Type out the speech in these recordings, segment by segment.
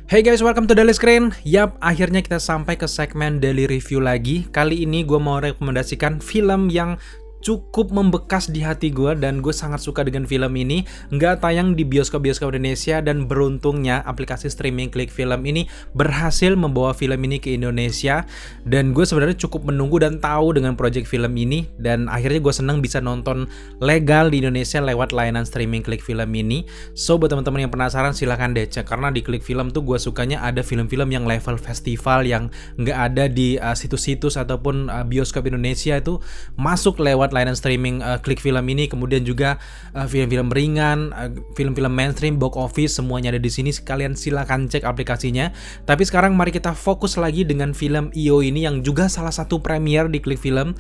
Hey guys, welcome to Daily Screen. Yap, akhirnya kita sampai ke segmen daily review lagi. Kali ini gue mau rekomendasikan film yang cukup membekas di hati gue dan gue sangat suka dengan film ini. Nggak tayang di bioskop-bioskop Indonesia dan beruntungnya aplikasi streaming Klik Film ini berhasil membawa film ini ke Indonesia. Dan gue sebenarnya cukup menunggu dan tahu dengan project film ini, dan akhirnya gue senang bisa nonton legal di Indonesia lewat layanan streaming Klik Film ini. So buat teman-teman yang penasaran silahkan deh cek, karena di Klik Film tuh gue sukanya ada film-film yang level festival yang nggak ada di situs-situs ataupun bioskop Indonesia, itu masuk lewat layanan streaming Klik Film ini. Kemudian juga film-film ringan, film-film mainstream, box office, semuanya ada di sini. Kalian silakan cek aplikasinya. Tapi sekarang mari kita fokus lagi dengan film IO ini yang juga salah satu premier di Klik Film.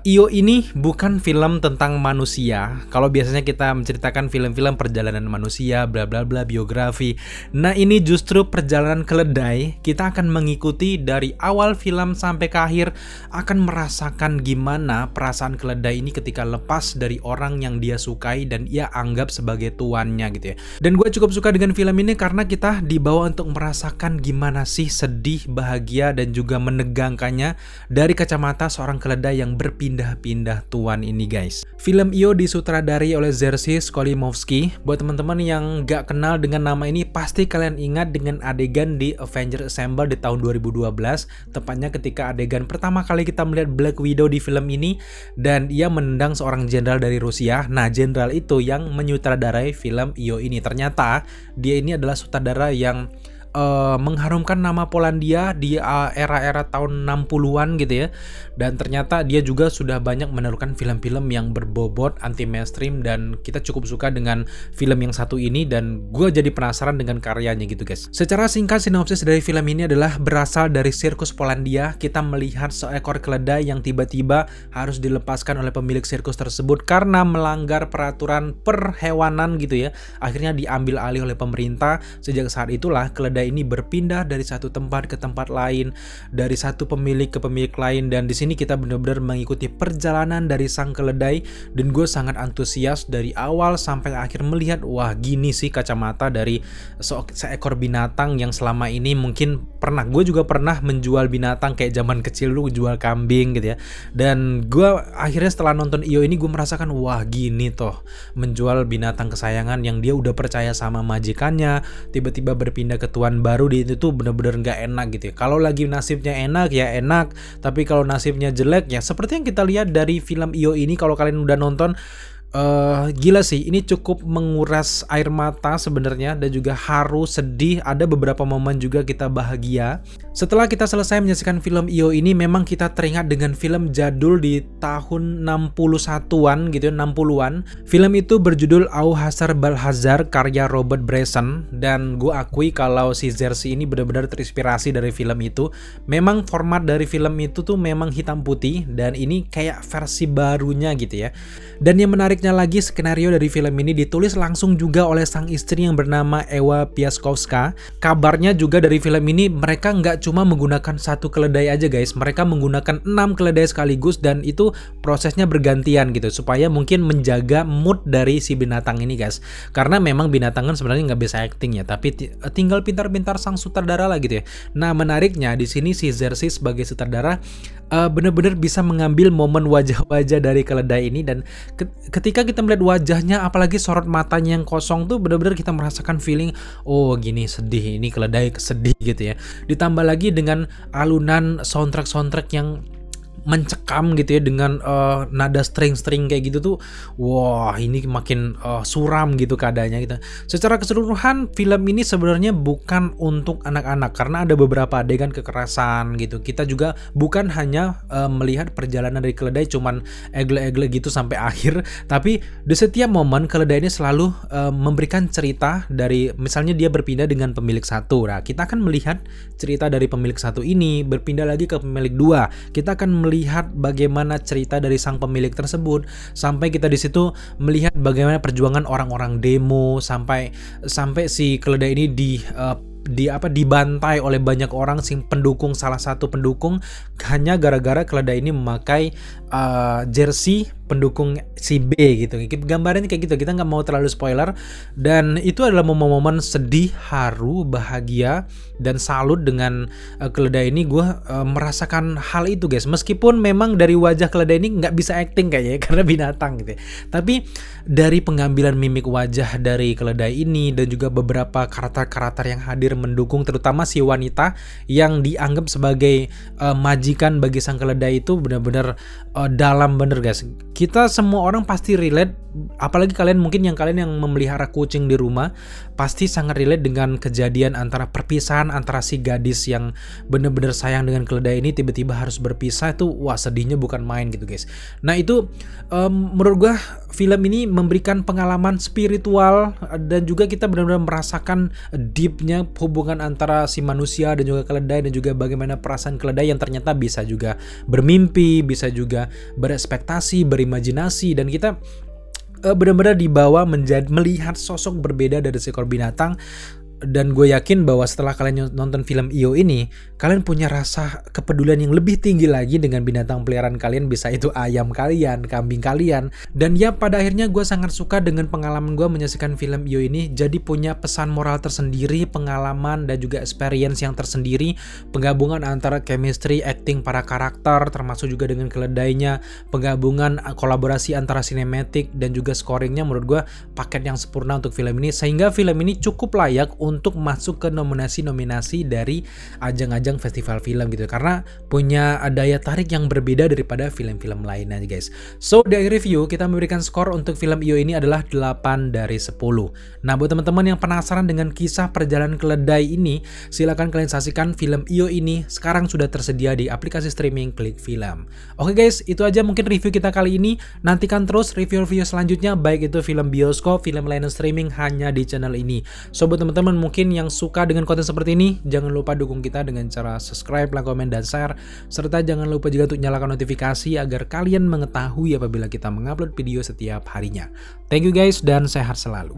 IO ini bukan film tentang manusia. Kalau biasanya kita menceritakan film-film perjalanan manusia, bla bla bla, biografi. Nah, ini justru perjalanan keledai. Kita akan mengikuti dari awal film sampai ke akhir, akan merasakan gimana perasaan keledai ini ketika lepas dari orang yang dia sukai dan ia anggap sebagai tuannya gitu ya. Dan gue cukup suka dengan film ini karena kita dibawa untuk merasakan gimana sih sedih, bahagia, dan juga menegangkannya dari kacamata seorang keledai yang berpindah-pindah tuan ini guys. Film IO disutradari oleh Jerzy Skolimowski. Buat teman-teman yang gak kenal dengan nama ini, pasti kalian ingat dengan adegan di Avengers Assemble di tahun 2012. Tepatnya ketika adegan pertama kali kita melihat Black Widow di film ini dan ia menendang seorang jenderal dari Rusia. Nah, jenderal itu yang menyutradarai film IO ini. Ternyata dia ini adalah sutradara yang mengharumkan nama Polandia di era-era tahun 60-an gitu ya. Dan ternyata dia juga sudah banyak menelurkan film-film yang berbobot anti mainstream, dan kita cukup suka dengan film yang satu ini dan gue jadi penasaran dengan karyanya gitu guys. Secara singkat, sinopsis dari film ini adalah berasal dari sirkus Polandia. Kita melihat seekor keledai yang tiba-tiba harus dilepaskan oleh pemilik sirkus tersebut karena melanggar peraturan perhewanan gitu ya. Akhirnya diambil alih oleh pemerintah. Sejak saat itulah keledai ini berpindah dari satu tempat ke tempat lain, dari satu pemilik ke pemilik lain, dan di sini kita benar-benar mengikuti perjalanan dari sang keledai. Dan gue sangat antusias dari awal sampai akhir melihat, wah gini sih kacamata dari seekor binatang yang selama ini mungkin gue juga pernah menjual binatang kayak zaman kecil lu jual kambing gitu ya. Dan gue akhirnya setelah nonton IO ini gue merasakan, wah gini toh menjual binatang kesayangan yang dia udah percaya sama majikannya, tiba-tiba berpindah ke tuan baru di itu tuh bener-bener nggak enak gitu ya. Kalau lagi nasibnya enak ya enak, tapi kalau nasibnya jelek ya seperti yang kita lihat dari film IO ini. Kalau kalian udah nonton, gila sih, ini cukup menguras air mata sebenarnya, dan juga haru, sedih, ada beberapa momen juga kita bahagia. Setelah kita selesai menyaksikan film IO ini, memang kita teringat dengan film jadul di tahun 61-an gitu ya, 60-an. Film itu berjudul Auhasar Balhazar karya Robert Bresson, dan gue akui kalau si Jerzy ini benar-benar terinspirasi dari film itu. Memang format dari film itu tuh memang hitam putih, dan ini kayak versi barunya gitu ya. Dan yang menariknya lagi, skenario dari film ini ditulis langsung juga oleh sang istri yang bernama Ewa Piaskowska. Kabarnya juga dari film ini mereka nggak cuma menggunakan satu keledai aja guys, mereka menggunakan 6 keledai sekaligus, dan itu prosesnya bergantian gitu supaya mungkin menjaga mood dari si binatang ini guys. Karena memang binatang kan sebenarnya nggak bisa acting ya, tapi tinggal pintar-pintar sang sutradara lah gitu ya. Nah, menariknya di sini si Jerzy sebagai sutradara benar-benar bisa mengambil momen wajah-wajah dari keledai ini, dan ketika kita melihat wajahnya, apalagi sorot matanya yang kosong tuh benar-benar kita merasakan feeling, oh gini sedih, ini keledai sedih gitu ya. Ditambah lagi dengan alunan soundtrack yang mencekam gitu ya, dengan nada string-string kayak gitu tuh, wah ini makin suram gitu keadaannya gitu. Secara keseluruhan film ini sebenarnya bukan untuk anak-anak karena ada beberapa adegan kekerasan gitu. Kita juga bukan hanya melihat perjalanan dari keledai cuman egle-egle gitu sampai akhir, tapi di setiap momen keledai ini selalu memberikan cerita dari, misalnya dia berpindah dengan pemilik satu. Nah, kita akan melihat cerita dari pemilik satu ini berpindah lagi ke pemilik dua. Kita akan melihat bagaimana cerita dari sang pemilik tersebut, sampai kita di situ melihat bagaimana perjuangan orang-orang demo sampai si keledai ini dibantai oleh banyak orang, salah satu pendukung hanya gara-gara keledai ini memakai jersey pendukung si B gitu. Gambarannya kayak gitu, kita nggak mau terlalu spoiler. Dan itu adalah momen-momen sedih, haru, bahagia, dan salut dengan keledai ini. Gue merasakan hal itu guys, meskipun memang dari wajah keledai ini nggak bisa acting kayaknya ya, karena binatang gitu ya. Tapi dari pengambilan mimik wajah dari keledai ini dan juga beberapa karakter-karakter yang hadir mendukung, terutama si wanita yang dianggap sebagai majikan bagi sang keledai, itu benar-benar dalam bener guys. Kita semua orang pasti relate, apalagi kalian yang memelihara kucing di rumah pasti sangat relate dengan kejadian antara perpisahan antara si gadis yang bener-bener sayang dengan keledai ini tiba-tiba harus berpisah. Itu wah, sedihnya bukan main gitu guys. Nah itu menurut gua film ini memberikan pengalaman spiritual dan juga kita benar-benar merasakan deepnya hubungan antara si manusia dan juga keledai, dan juga bagaimana perasaan keledai yang ternyata bisa juga bermimpi, bisa juga berekspektasi, berimajinasi, dan kita benar-benar dibawa melihat sosok berbeda dari seekor binatang. Dan gue yakin bahwa setelah kalian nonton film EO ini, kalian punya rasa kepedulian yang lebih tinggi lagi dengan binatang peliharaan kalian, bisa itu ayam kalian, kambing kalian. Dan ya pada akhirnya gue sangat suka dengan pengalaman gue menyaksikan film EO ini. Jadi punya pesan moral tersendiri, pengalaman dan juga experience yang tersendiri, penggabungan antara chemistry, acting para karakter, termasuk juga dengan keledainya, penggabungan kolaborasi antara sinematik dan juga scoringnya. Menurut gue paket yang sempurna untuk film ini, sehingga film ini cukup layak untuk masuk ke nominasi-nominasi dari ajang-ajang festival film gitu, karena punya daya tarik yang berbeda daripada film-film lainnya guys. So dari review kita memberikan skor untuk film EO ini adalah 8 dari 10. Nah buat teman-teman yang penasaran dengan kisah perjalanan keledai ini, silahkan kalian saksikan film EO ini, sekarang sudah tersedia di aplikasi streaming Klik Film. Oke guys, itu aja mungkin review kita kali ini. Nantikan terus review-review selanjutnya, baik itu film bioskop, film layanan streaming, hanya di channel ini. So buat teman-teman mungkin yang suka dengan konten seperti ini, jangan lupa dukung kita dengan cara subscribe, like, komen, dan share, serta jangan lupa juga untuk nyalakan notifikasi agar kalian mengetahui apabila kita mengupload video setiap harinya. Thank you guys, dan sehat selalu.